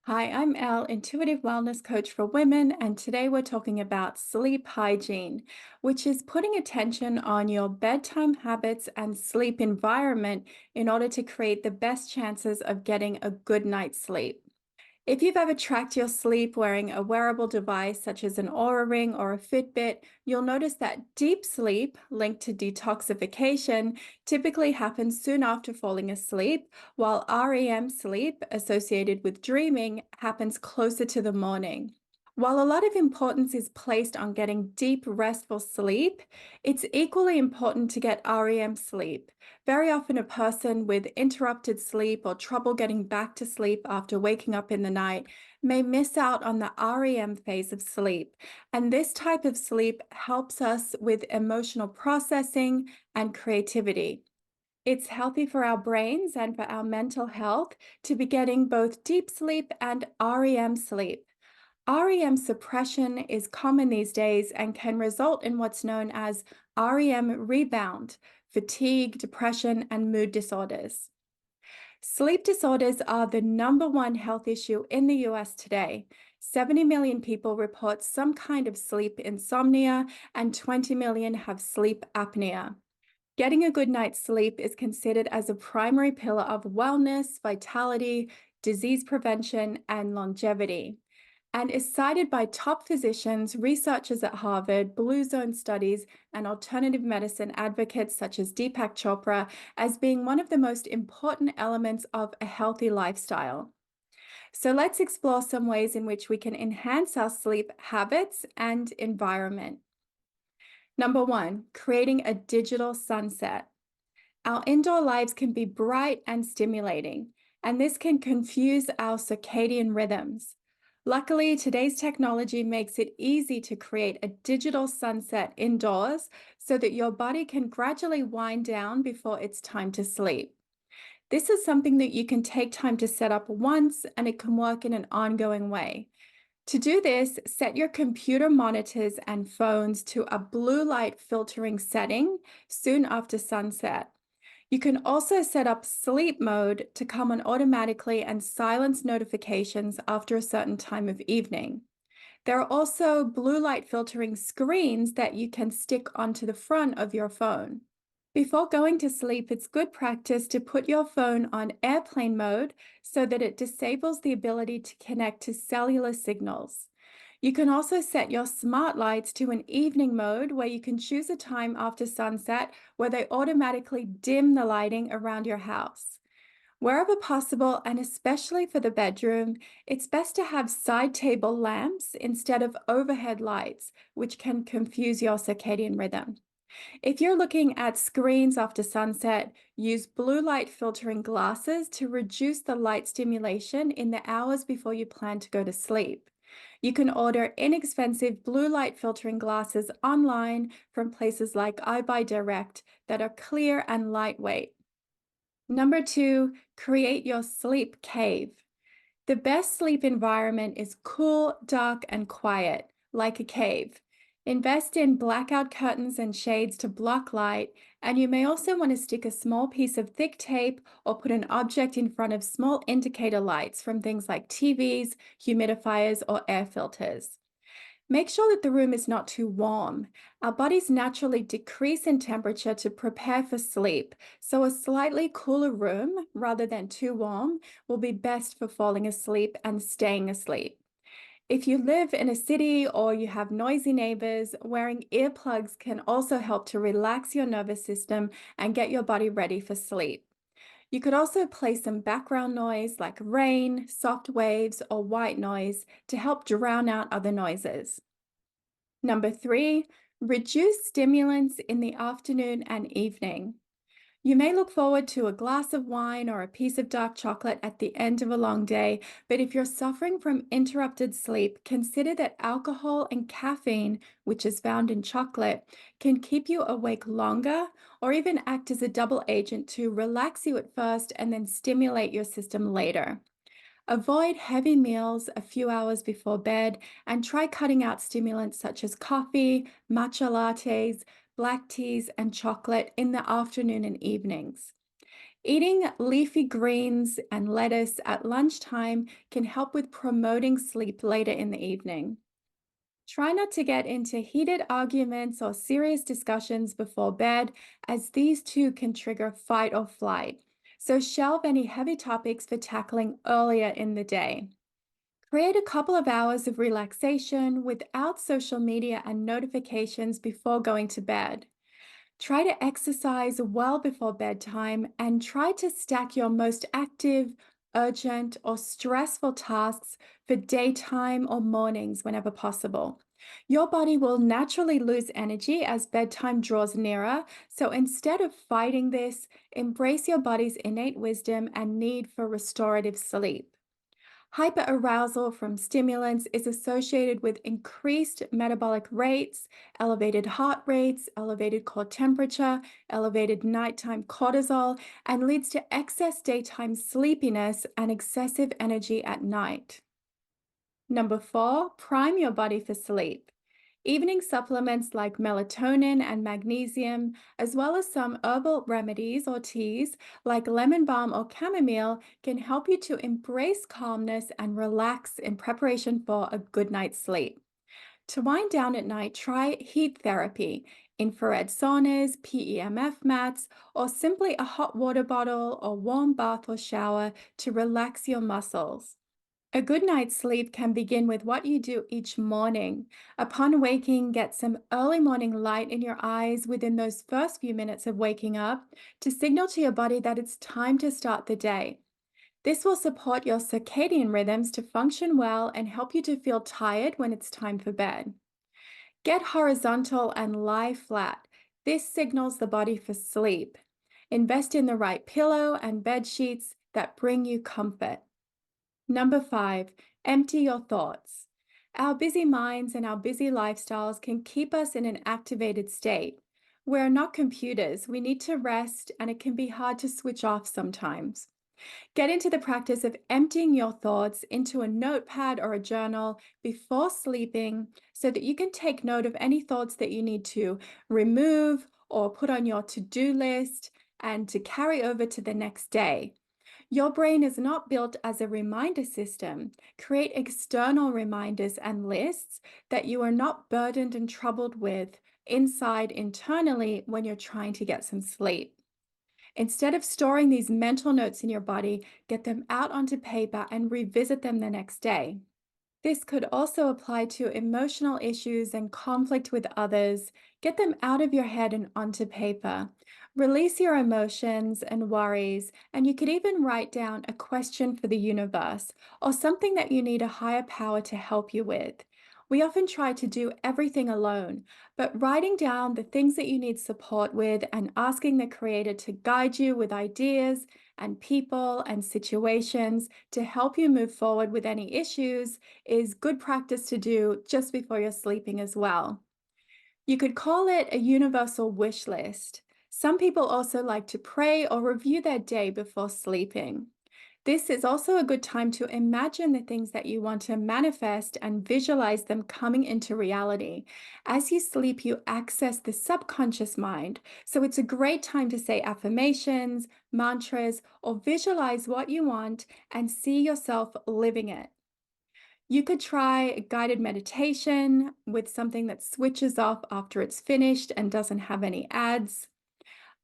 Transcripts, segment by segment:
Hi, I'm Elle, intuitive wellness coach for women, and today we're talking about sleep hygiene, which is putting attention on your bedtime habits and sleep environment in order to create the best chances of getting a good night's sleep. If you've ever tracked your sleep wearing a wearable device such as an Aura Ring or a Fitbit, you'll notice that deep sleep, linked to detoxification, typically happens soon after falling asleep, while REM sleep, associated with dreaming, happens closer to the morning. While a lot of importance is placed on getting deep, restful sleep, it's equally important to get REM sleep. Very often, a person with interrupted sleep or trouble getting back to sleep after waking up in the night may miss out on the REM phase of sleep. And this type of sleep helps us with emotional processing and creativity. It's healthy for our brains and for our mental health to be getting both deep sleep and REM sleep. REM suppression is common these days and can result in what's known as REM rebound, fatigue, depression, and mood disorders. Sleep disorders are the number one health issue in the US today. 70 million people report some kind of sleep insomnia, and 20 million have sleep apnea. Getting a good night's sleep is considered as a primary pillar of wellness, vitality, disease prevention, and longevity, and is cited by top physicians, researchers at Harvard, Blue Zone studies, and alternative medicine advocates such as Deepak Chopra as being one of the most important elements of a healthy lifestyle. So let's explore some ways in which we can enhance our sleep habits and environment. Number one, creating a digital sunset. Our indoor lives can be bright and stimulating, and this can confuse our circadian rhythms. Luckily, today's technology makes it easy to create a digital sunset indoors so that your body can gradually wind down before it's time to sleep. This is something that you can take time to set up once, and it can work in an ongoing way. To do this, set your computer monitors and phones to a blue light filtering setting soon after sunset. You can also set up sleep mode to come on automatically and silence notifications after a certain time of evening. There are also blue light filtering screens that you can stick onto the front of your phone. Before going to sleep, it's good practice to put your phone on airplane mode so that it disables the ability to connect to cellular signals. You can also set your smart lights to an evening mode where you can choose a time after sunset where they automatically dim the lighting around your house. Wherever possible, and especially for the bedroom, it's best to have side table lamps instead of overhead lights, which can confuse your circadian rhythm. If you're looking at screens after sunset, use blue light filtering glasses to reduce the light stimulation in the hours before you plan to go to sleep. You can order inexpensive blue light filtering glasses online from places like iBuyDirect that are clear and lightweight. Number two, create your sleep cave. The best sleep environment is cool, dark, and quiet, like a cave. Invest in blackout curtains and shades to block light, and you may also want to stick a small piece of thick tape or put an object in front of small indicator lights from things like TVs, humidifiers, or air filters. Make sure that the room is not too warm. Our bodies naturally decrease in temperature to prepare for sleep, so a slightly cooler room, rather than too warm, will be best for falling asleep and staying asleep. If you live in a city or you have noisy neighbors, wearing earplugs can also help to relax your nervous system and get your body ready for sleep. You could also play some background noise like rain, soft waves, or white noise to help drown out other noises. Number three, reduce stimulants in the afternoon and evening. You may look forward to a glass of wine or a piece of dark chocolate at the end of a long day, but if you're suffering from interrupted sleep, consider that alcohol and caffeine, which is found in chocolate, can keep you awake longer or even act as a double agent to relax you at first and then stimulate your system later. Avoid heavy meals a few hours before bed and try cutting out stimulants such as coffee, matcha lattes, black teas, and chocolate in the afternoon and evenings. Eating leafy greens and lettuce at lunchtime can help with promoting sleep later in the evening. Try not to get into heated arguments or serious discussions before bed, as these too can trigger fight or flight. So, shelve any heavy topics for tackling earlier in the day. Create a couple of hours of relaxation without social media and notifications before going to bed. Try to exercise well before bedtime and try to stack your most active, urgent, or stressful tasks for daytime or mornings whenever possible. Your body will naturally lose energy as bedtime draws nearer, so instead of fighting this, embrace your body's innate wisdom and need for restorative sleep. Hyperarousal from stimulants is associated with increased metabolic rates, elevated heart rates, elevated core temperature, elevated nighttime cortisol, and leads to excess daytime sleepiness and excessive energy at night. Number four, prime your body for sleep. Evening supplements like melatonin and magnesium, as well as some herbal remedies or teas like lemon balm or chamomile, can help you to embrace calmness and relax in preparation for a good night's sleep. To wind down at night, try heat therapy, infrared saunas, PEMF mats, or simply a hot water bottle or warm bath or shower to relax your muscles. A good night's sleep can begin with what you do each morning. Upon waking, get some early morning light in your eyes within those first few minutes of waking up to signal to your body that it's time to start the day. This will support your circadian rhythms to function well and help you to feel tired when it's time for bed. Get horizontal and lie flat. This signals the body for sleep. Invest in the right pillow and bed sheets that bring you comfort. Number five, empty your thoughts. Our busy minds and our busy lifestyles can keep us in an activated state. We're not computers. We need to rest, and it can be hard to switch off sometimes. Get into the practice of emptying your thoughts into a notepad or a journal before sleeping so that you can take note of any thoughts that you need to remove or put on your to do list and to carry over to the next day. Your brain is not built as a reminder system. Create external reminders and lists that you are not burdened and troubled with inside internally when you're trying to get some sleep. Instead of storing these mental notes in your body, get them out onto paper and revisit them the next day. This could also apply to emotional issues and conflict with others. Get them out of your head and onto paper. Release your emotions and worries, and you could even write down a question for the universe or something that you need a higher power to help you with. We often try to do everything alone, but writing down the things that you need support with and asking the Creator to guide you with ideas and people and situations to help you move forward with any issues is good practice to do just before you're sleeping as well. You could call it a universal wish list. Some people also like to pray or review their day before sleeping. This is also a good time to imagine the things that you want to manifest and visualize them coming into reality. As you sleep, you access the subconscious mind. So it's a great time to say affirmations, mantras, or visualize what you want and see yourself living it. You could try guided meditation with something that switches off after it's finished and doesn't have any ads.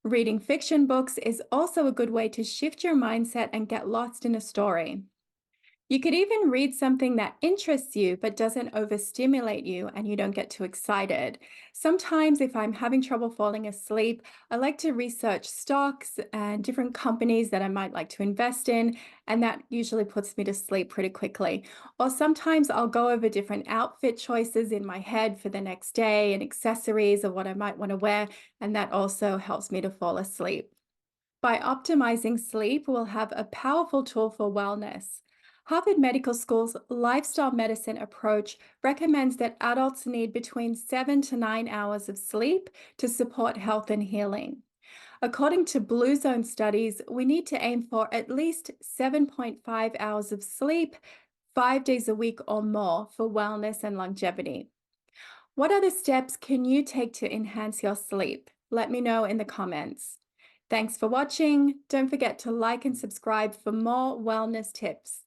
Reading fiction books is also a good way to shift your mindset and get lost in a story. You could even read something that interests you but doesn't overstimulate you and you don't get too excited. Sometimes, if I'm having trouble falling asleep, I like to research stocks and different companies that I might like to invest in, and that usually puts me to sleep pretty quickly. Or sometimes I'll go over different outfit choices in my head for the next day and accessories or what I might want to wear, and that also helps me to fall asleep. By optimizing sleep, we'll have a powerful tool for wellness. Harvard Medical School's lifestyle medicine approach recommends that adults need between 7 to 9 hours of sleep to support health and healing. According to Blue Zone studies, we need to aim for at least 7.5 hours of sleep 5 days a week or more for wellness and longevity. What other steps can you take to enhance your sleep? Let me know in the comments. Thanks for watching. Don't forget to like and subscribe for more wellness tips.